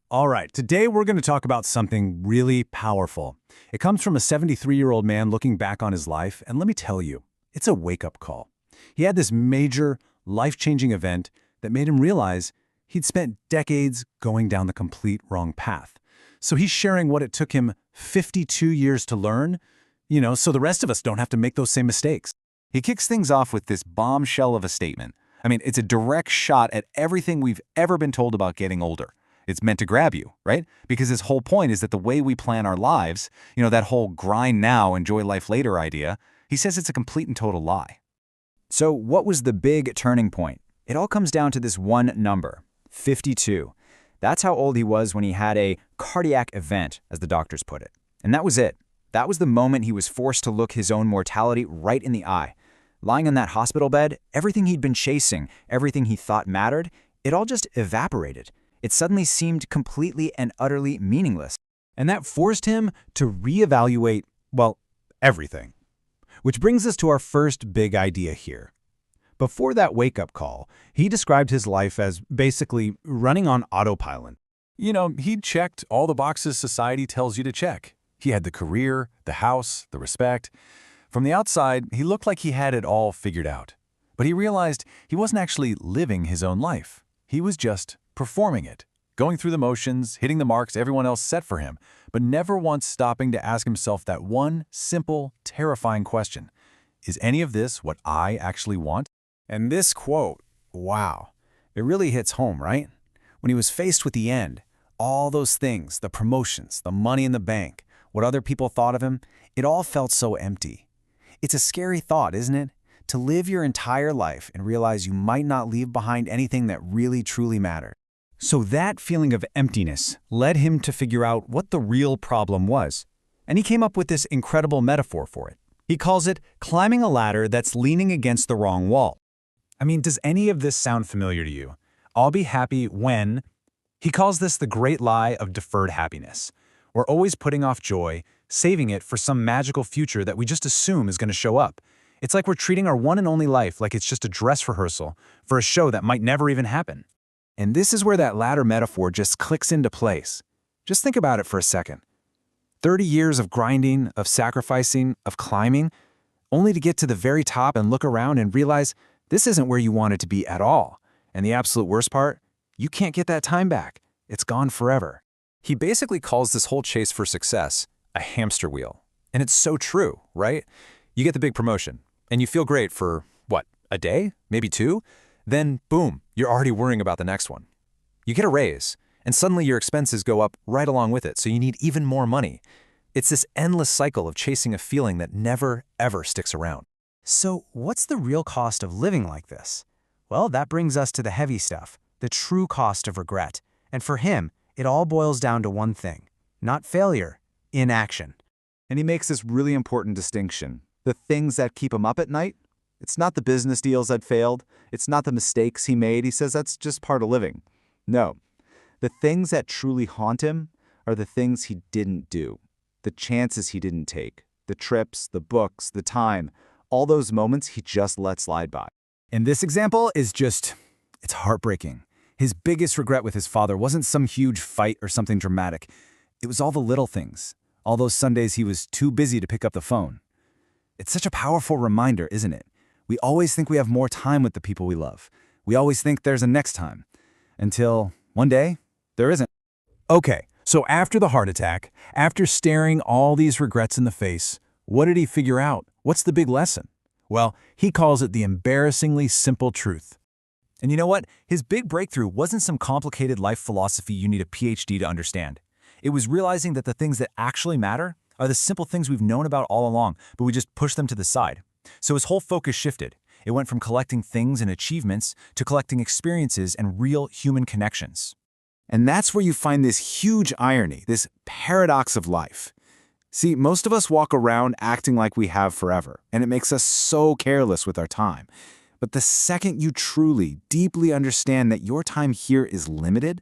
All right, today we're going to talk about something really powerful. It comes from a 73-year-old man looking back on his life, and let me tell you, it's a wake-up call. He had this major, life-changing event that made him realize he'd spent decades going down the complete wrong path. So he's sharing what it took him 52 years to learn, so the rest of us don't have to make those same mistakes. He kicks things off with this bombshell of a statement. It's a direct shot at everything we've ever been told about getting older. It's meant to grab you, right? Because his whole point is that the way we plan our lives, that whole grind now, enjoy life later idea, he says it's a complete and total lie. So what was the big turning point? It all comes down to this one number, 52. That's how old he was when he had a cardiac event, as the doctors put it. And that was it. That was the moment he was forced to look his own mortality right in the eye. Lying on that hospital bed, everything he'd been chasing, everything he thought mattered, it all just evaporated. It suddenly seemed completely and utterly meaningless. And that forced him to reevaluate, everything. Which brings us to our first big idea here. Before that wake-up call, he described his life as basically running on autopilot. He'd checked all the boxes society tells you to check. He had the career, the house, the respect. From the outside, he looked like he had it all figured out. But he realized he wasn't actually living his own life. He was just performing it, going through the motions, hitting the marks everyone else set for him, but never once stopping to ask himself that one simple, terrifying question. Is any of this what I actually want? And this quote, wow, it really hits home, right? When he was faced with the end, all those things, the promotions, the money in the bank, what other people thought of him, it all felt so empty. It's a scary thought, isn't it? To live your entire life and realize you might not leave behind anything that really truly mattered. So that feeling of emptiness led him to figure out what the real problem was. And he came up with this incredible metaphor for it. He calls it climbing a ladder that's leaning against the wrong wall. Does any of this sound familiar to you? I'll be happy when... He calls this the great lie of deferred happiness. We're always putting off joy, saving it for some magical future that we just assume is going to show up. It's like we're treating our one and only life like it's just a dress rehearsal for a show that might never even happen. And this is where that ladder metaphor just clicks into place. Just think about it for a second. 30 years of grinding, of sacrificing, of climbing, only to get to the very top and look around and realize this isn't where you wanted to be at all. And the absolute worst part, you can't get that time back. It's gone forever. He basically calls this whole chase for success a hamster wheel. And it's so true, right? You get the big promotion, and you feel great for, a day? Maybe two? Then, boom, you're already worrying about the next one. You get a raise, and suddenly your expenses go up right along with it, so you need even more money. It's this endless cycle of chasing a feeling that never, ever sticks around. So what's the real cost of living like this? Well, that brings us to the heavy stuff, the true cost of regret. And for him, it all boils down to one thing, not failure, inaction. And he makes this really important distinction. The things that keep him up at night, it's not the business deals that failed. It's not the mistakes he made. He says that's just part of living. No, the things that truly haunt him are the things he didn't do, the chances he didn't take, the trips, the books, the time, all those moments he just let slide by. And this example is it's heartbreaking. His biggest regret with his father wasn't some huge fight or something dramatic. It was all the little things, all those Sundays he was too busy to pick up the phone. It's such a powerful reminder, isn't it? We always think we have more time with the people we love. We always think there's a next time. Until one day, there isn't. Okay, so after the heart attack, after staring all these regrets in the face, what did he figure out? What's the big lesson? Well, he calls it the embarrassingly simple truth. And you know what? His big breakthrough wasn't some complicated life philosophy you need a PhD to understand. It was realizing that the things that actually matter are the simple things we've known about all along, but we just push them to the side. So his whole focus shifted. It went from collecting things and achievements to collecting experiences and real human connections. And that's where you find this huge irony, this paradox of life. See, most of us walk around acting like we have forever, and it makes us so careless with our time. But the second you truly, deeply understand that your time here is limited,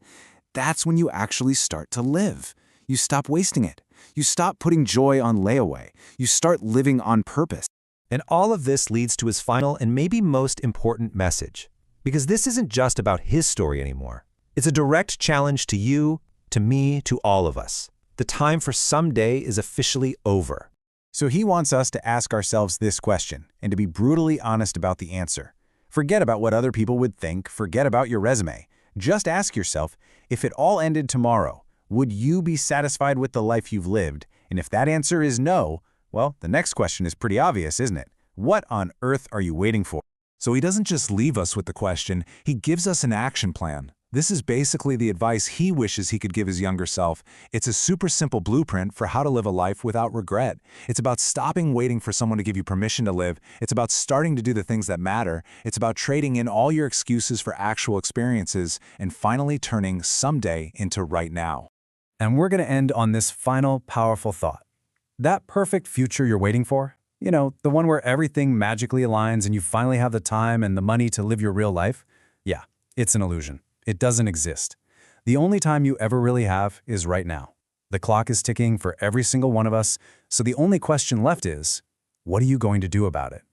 that's when you actually start to live. You stop wasting it. You stop putting joy on layaway. You start living on purpose. And all of this leads to his final and maybe most important message. Because this isn't just about his story anymore. It's a direct challenge to you, to me, to all of us. The time for someday is officially over. So he wants us to ask ourselves this question and to be brutally honest about the answer. Forget about what other people would think, forget about your resume. Just ask yourself, if it all ended tomorrow, would you be satisfied with the life you've lived? And if that answer is no, well, the next question is pretty obvious, isn't it? What on earth are you waiting for? So he doesn't just leave us with the question, he gives us an action plan. This is basically the advice he wishes he could give his younger self. It's a super simple blueprint for how to live a life without regret. It's about stopping waiting for someone to give you permission to live. It's about starting to do the things that matter. It's about trading in all your excuses for actual experiences and finally turning someday into right now. And we're going to end on this final powerful thought. That perfect future you're waiting for, you know, the one where everything magically aligns and you finally have the time and the money to live your real life, yeah, it's an illusion. It doesn't exist. The only time you ever really have is right now. The clock is ticking for every single one of us, so the only question left is, what are you going to do about it?